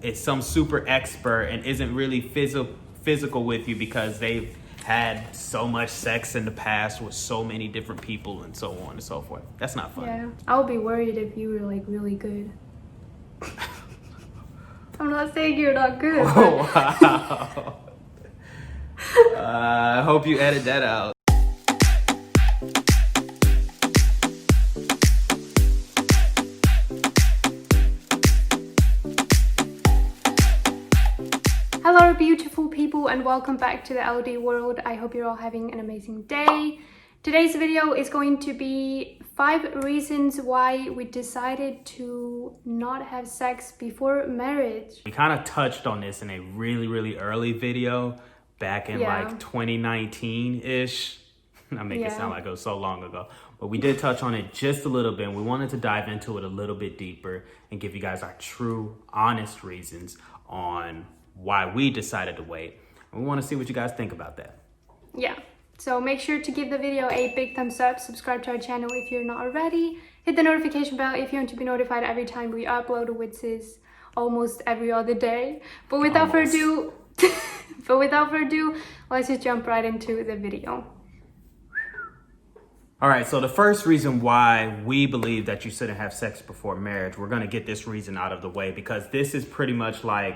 is some super expert and isn't really physical with you because they've had so much sex in the past with so many different people and so on and so forth. That's not fun. Yeah, I would be worried if you were like really good. I'm not saying you're not good. Oh, wow. I hope you edit that out. Hello beautiful people and welcome back to the LD world. I hope you're all having an amazing day. Today's video is going to be 5 reasons why we decided to not have sex before marriage. We kind of touched on this in a really early video back in like 2019-ish. I make it sound like it was so long ago. But we did touch on it just a little bit, and we wanted to dive into it a little bit deeper and give you guys our true, honest reasons on why we decided to wait. And we want to see what you guys think about that. Yeah, so make sure to give the video a big thumbs up, subscribe to our channel if you're not already, hit the notification bell if you want to be notified every time we upload, which is almost every other day. But without further ado, let's just jump right into the video. All right, so the first reason why we believe that you shouldn't have sex before marriage, we're going to get this reason out of the way because this is pretty much like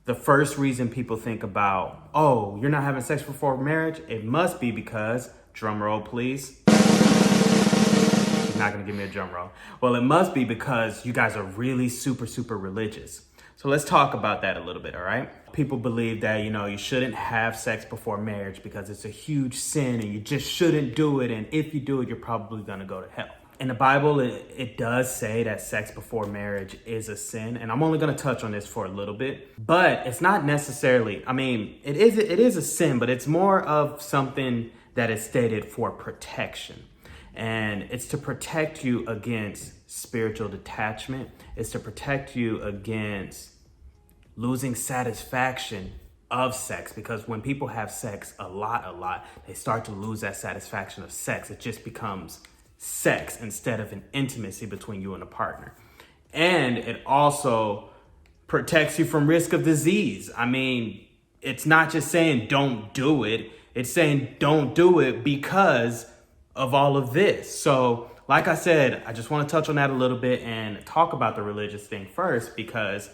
the first reason people think about, oh, you're not having sex before marriage? It must be because, drum roll please. She's not going to give me a drum roll. Well, it must be because you guys are really super religious. So let's talk about that a little bit, all right? People believe that, you shouldn't have sex before marriage because it's a huge sin and you just shouldn't do it. And if you do it, you're probably going to go to hell. In the Bible, it does say that sex before marriage is a sin. And I'm only going to touch on this for a little bit. But it's not necessarily, it is a sin, but it's more of something that is stated for protection. And it's to protect you against spiritual detachment. It's to protect you against losing satisfaction of sex, because when people have sex a lot, they start to lose that satisfaction of sex. It just becomes sex instead of an intimacy between you and a partner. And it also protects you from risk of disease. It's not just saying don't do it. It's saying don't do it because of all of this. So like I said, I just want to touch on that a little bit and talk about the religious thing first, because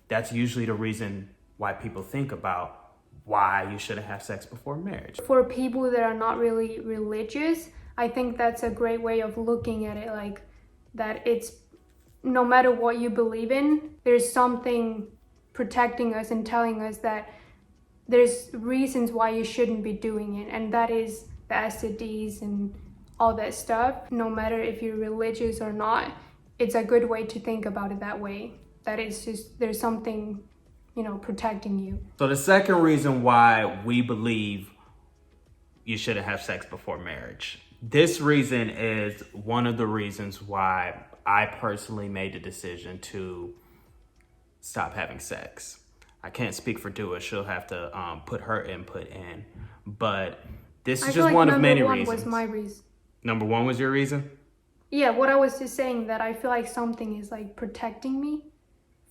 that's usually the reason why people think about why you shouldn't have sex before marriage. For people that are not really religious, I think that's a great way of looking at it, like that it's no matter what you believe in, there's something protecting us and telling us that there's reasons why you shouldn't be doing it, and that is the STDs and all that stuff. No matter if you're religious or not, it's a good way to think about it that way, that it's just there's something protecting you. So the second reason why we believe you shouldn't have sex before marriage, this reason is one of the reasons why I personally made the decision to stop having sex. I can't speak for Dua. She'll have to put her input in. But this is just one of many reasons. Number 1 was my reason. Number 1 was your reason? Yeah, what I was just saying, that I feel like something is like protecting me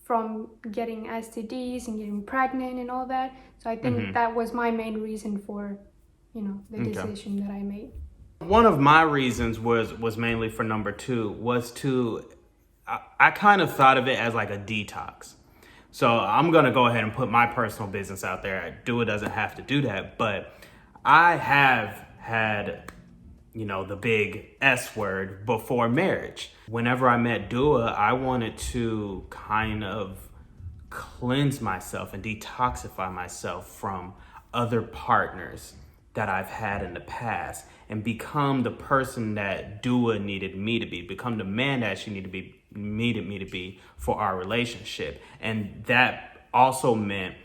from getting STDs and getting pregnant and all that. So I think that was my main reason for, the decision that I made. One of my reasons was mainly for number 2, was I kind of thought of it as like a detox. So I'm going to go ahead and put my personal business out there. Dua doesn't have to do that, but I have had, the big S word before marriage. Whenever I met Dua, I wanted to kind of cleanse myself and detoxify myself from other partners that I've had in the past and become the person that Dua needed me to be, become the man that she needed me to be for our relationship. And that also meant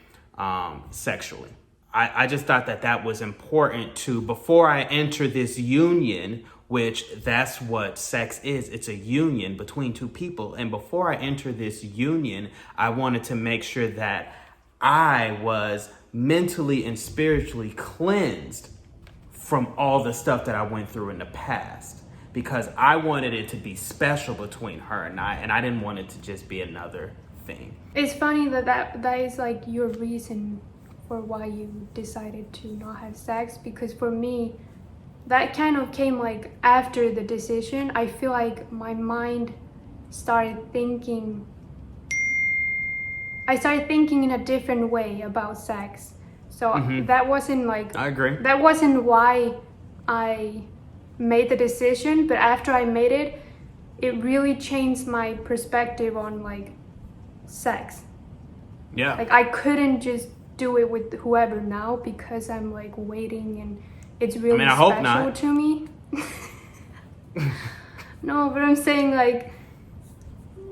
sexually. I just thought that was important to, before I enter this union, which that's what sex is. It's a union between two people. And before I enter this union, I wanted to make sure that I was mentally and spiritually cleansed from all the stuff that I went through in the past, because I wanted it to be special between her and I didn't want it to just be another thing. It's funny that is like your reason for why you decided to not have sex, because for me, that kind of came like after the decision. I feel like my mind started thinking, I started thinking in a different way about sex. So that wasn't like, I agree. that wasn't why I made the decision, but after I made it, it really changed my perspective on like sex. Yeah. Like I couldn't just do it with whoever now because I'm like waiting and it's really I hope special not. to me. No, but I'm saying like,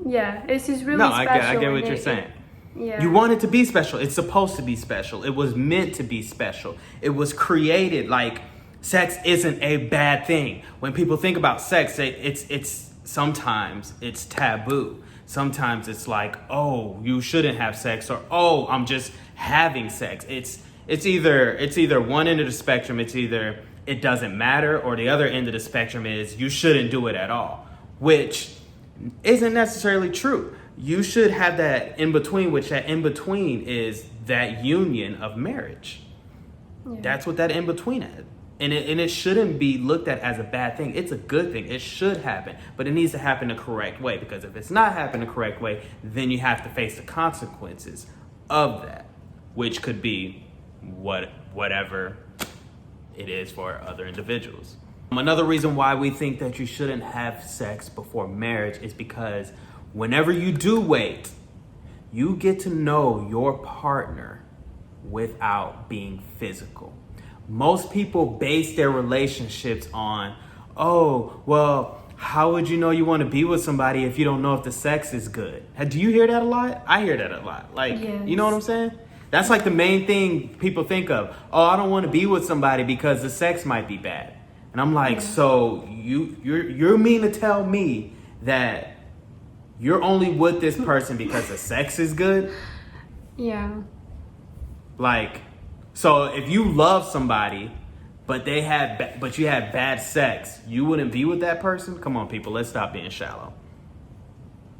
yeah, it's just really special. I get what you're saying. Yeah. You want it to be special. It's supposed to be special. It was meant to be special. It was created. Like, sex isn't a bad thing. When people think about sex, it's sometimes it's taboo. Sometimes it's like, oh, you shouldn't have sex, or oh, I'm just having sex. It's either one end of the spectrum. It's either it doesn't matter, or the other end of the spectrum is you shouldn't do it at all, which isn't necessarily true. You should have that in between, which that in between is that union of marriage. Yeah. That's what that in between is. And it shouldn't be looked at as a bad thing. It's a good thing. It should happen, but it needs to happen the correct way, because if it's not happening the correct way, then you have to face the consequences of that, which could be whatever it is for other individuals. Another reason why we think that you shouldn't have sex before marriage is because whenever you do wait, you get to know your partner without being physical. Most people base their relationships on, oh, well, how would you know you want to be with somebody if you don't know if the sex is good? Do you hear that a lot? I hear that a lot. Like, yes. You know what I'm saying? That's like the main thing people think of. Oh, I don't want to be with somebody because the sex might be bad. And I'm like, so you're mean to tell me that you're only with this person because the sex is good? Yeah. Like, so if you love somebody, but you had bad sex, you wouldn't be with that person? Come on, people, let's stop being shallow.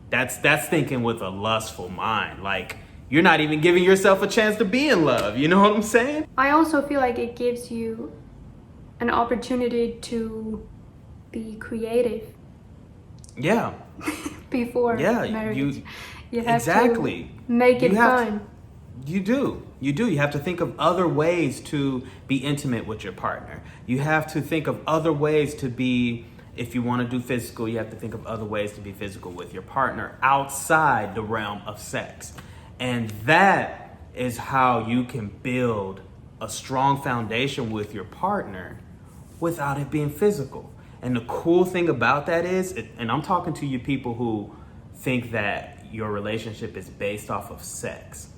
That's thinking with a lustful mind. Like, you're not even giving yourself a chance to be in love. You know what I'm saying? I also feel like it gives you an opportunity to be creative. Yeah. Before marriage. You have exactly. to make it fun. You do. You have to think of other ways to be intimate with your partner. You have to think of other ways to be, if you want to do physical, you have to think of other ways to be physical with your partner outside the realm of sex. And that is how you can build a strong foundation with your partner without it being physical. And the cool thing about that is, and I'm talking to you people who think that your relationship is based off of sex.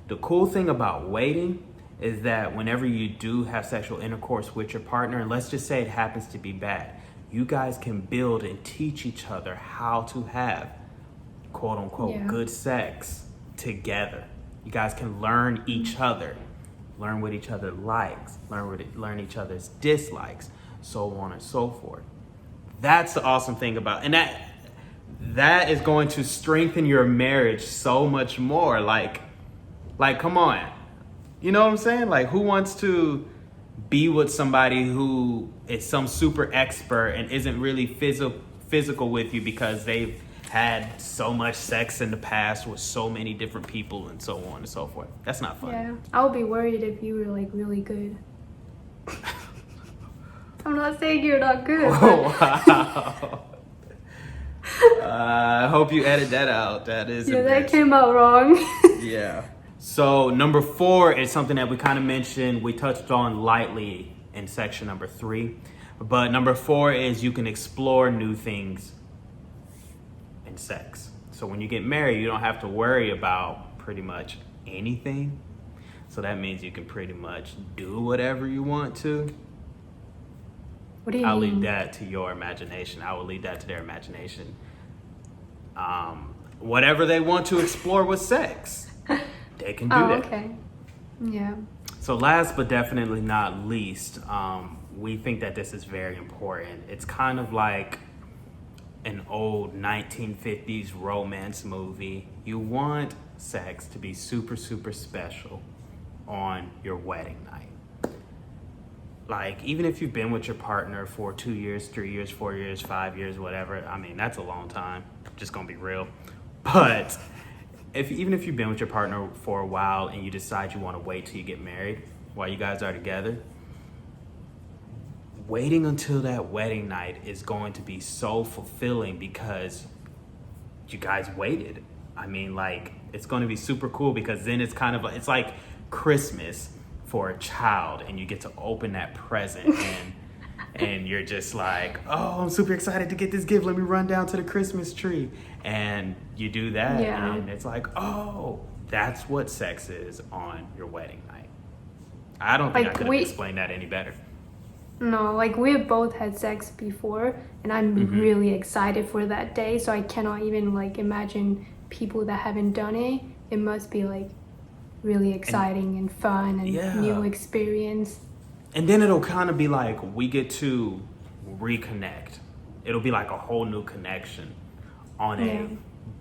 The cool thing about waiting is that whenever you do have sexual intercourse with your partner, and let's just say it happens to be bad, you guys can build and teach each other how to have quote unquote good sex together. You guys can learn each other, learn what each other likes, learn each other's dislikes, so on and so forth. That's the awesome thing about, and that is going to strengthen your marriage so much more. Like, come on. You know what I'm saying? Like, who wants to be with somebody who is some super expert and isn't really physical with you because they've had so much sex in the past with so many different people and so on and so forth? That's not fun. Yeah, I would be worried if you were like really good. I'm not saying you're not good. Oh, wow. I hope you edit that out. That is that came out wrong. Yeah. So number 4 is something that we kind of mentioned. We touched on lightly in section number 3. But number 4 is you can explore new things in sex. So when you get married, you don't have to worry about pretty much anything. So that means you can pretty much do whatever you want to. What do you I'll mean? leave that to your imagination. I will leave that to their imagination. Whatever they want to explore with sex, they can do that. Okay. Yeah. So last but definitely not least, we think that this is very important. It's kind of like an old 1950s romance movie. You want sex to be super, super special on your wedding night. Like, even if you've been with your partner for 2 years, 3 years, 4 years, 5 years, whatever, I mean, that's a long time, just gonna be real. But even if you've been with your partner for a while and you decide you wanna wait till you get married while you guys are together, waiting until that wedding night is going to be so fulfilling because you guys waited. I mean, like, it's going to be super cool because then it's kind of, it's like Christmas for a child, and you get to open that present and you're just like, oh, I'm super excited to get this gift. Let me run down to the Christmas tree. And you do that, Yeah. and it's like, oh, that's what sex is on your wedding night. I don't think Like, I could have explained that any better. No, like we both had sex before, and I'm really excited for that day. So I cannot even like imagine people that haven't done it. It must be like really exciting and fun and Yeah. new experience. And then it'll kind of be like we get to reconnect. It'll be like a whole new connection on a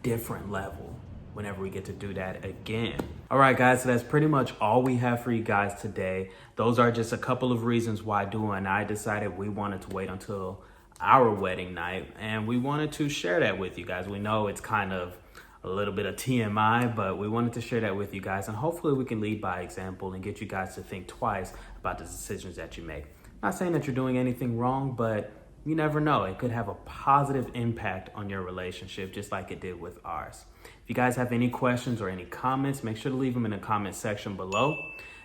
different level whenever we get to do that again. All right, guys, so that's pretty much all we have for you guys today. Those are just a couple of reasons why Dua and I decided we wanted to wait until our wedding night, and we wanted to share that with you guys. We know it's kind of a little bit of TMI, but we wanted to share that with you guys, and hopefully we can lead by example and get you guys to think twice about the decisions that you make. Not saying that you're doing anything wrong, but you never know. It could have a positive impact on your relationship, just like it did with ours. If you guys have any questions or any comments, make sure to leave them in the comment section below.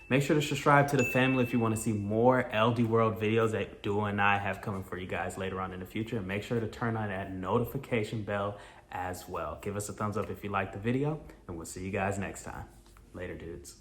Make sure to subscribe to the family if you want to see more LD World videos that Dua and I have coming for you guys later on in the future. And make sure to turn on that notification bell as well. Give us a thumbs up if you liked the video, and we'll see you guys next time. Later, dudes.